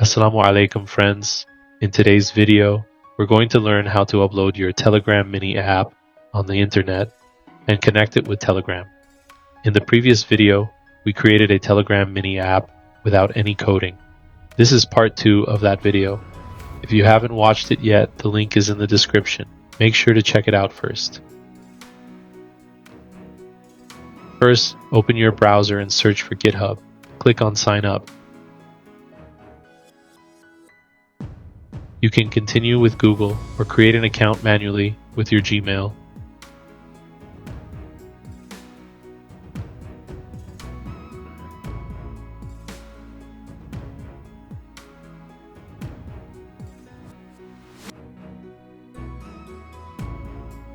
Assalamu Alaikum friends. In today's video, we're going to learn how to upload your Telegram mini app on the internet and connect it with Telegram. In the previous video, we created a Telegram mini app without any coding. This is part 2 of that video. If you haven't watched it yet, the link is in the description. Make sure to check it out first. First, open your browser and search for GitHub. Click on Sign Up. You can continue with Google or create an account manually with your Gmail.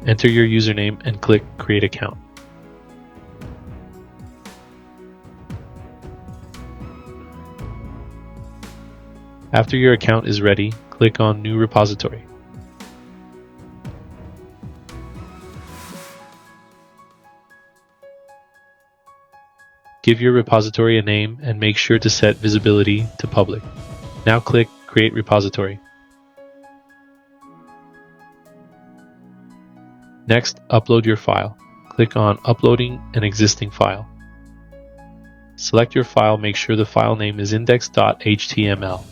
Enter your username and click Create Account. After your account is ready, click on New Repository. Give your repository a name and make sure to set visibility to public. Now click Create Repository. Next, upload your file. Click on Uploading an existing file. Select your file, make sure the file name is index.html.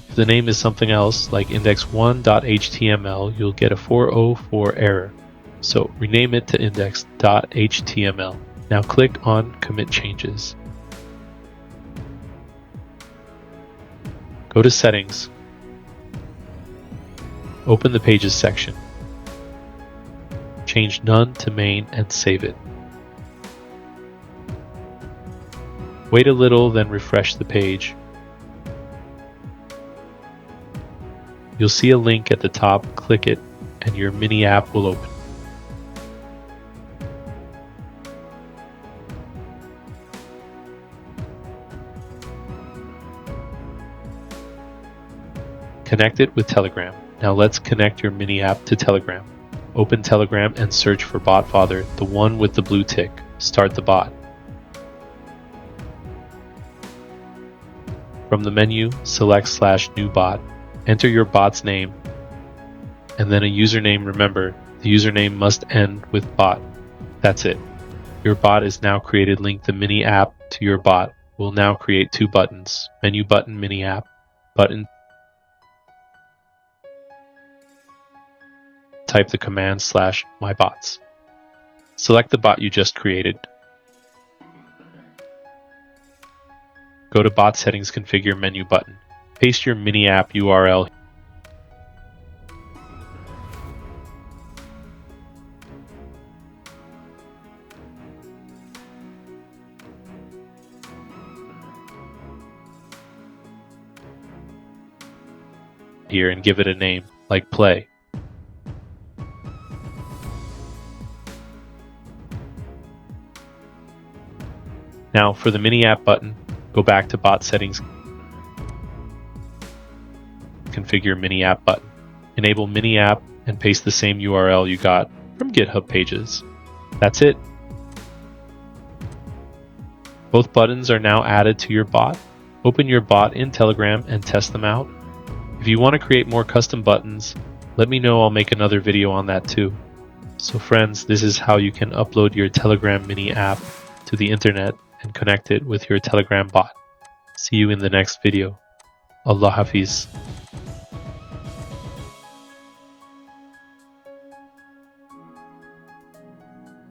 If the name is something else, like index1.html, you'll get a 404 error. So rename it to index.html. Now click on Commit Changes. Go to Settings. Open the Pages section. Change None to Main and save it. Wait a little, then refresh the page. You'll see a link at the top, click it, and your mini app will open. Connect it with Telegram. Now let's connect your mini app to Telegram. Open Telegram and search for BotFather, the one with the blue tick. Start the bot. From the menu, select /new bot. Enter your bot's name and then a username. Remember, the username must end with bot. That's it. Your bot is now created. Link the mini app to your bot. We'll now create 2 buttons. Menu button, mini app button. Type the command /mybots. Select the bot you just created. Go to Bot Settings, Configure Menu button. Paste your mini app URL. Here and give it a name, like Play. Now for the mini app button, go back to Bot Settings, Configure Mini App button. Enable Mini App and paste the same URL you got from GitHub pages. That's it. Both buttons are now added to your bot. Open your bot in Telegram and test them out. If you want to create more custom buttons, let me know. I'll make another video on that too. So friends, this is how you can upload your Telegram mini app to the internet and connect it with your Telegram bot. See you in the next video. Allah Hafiz.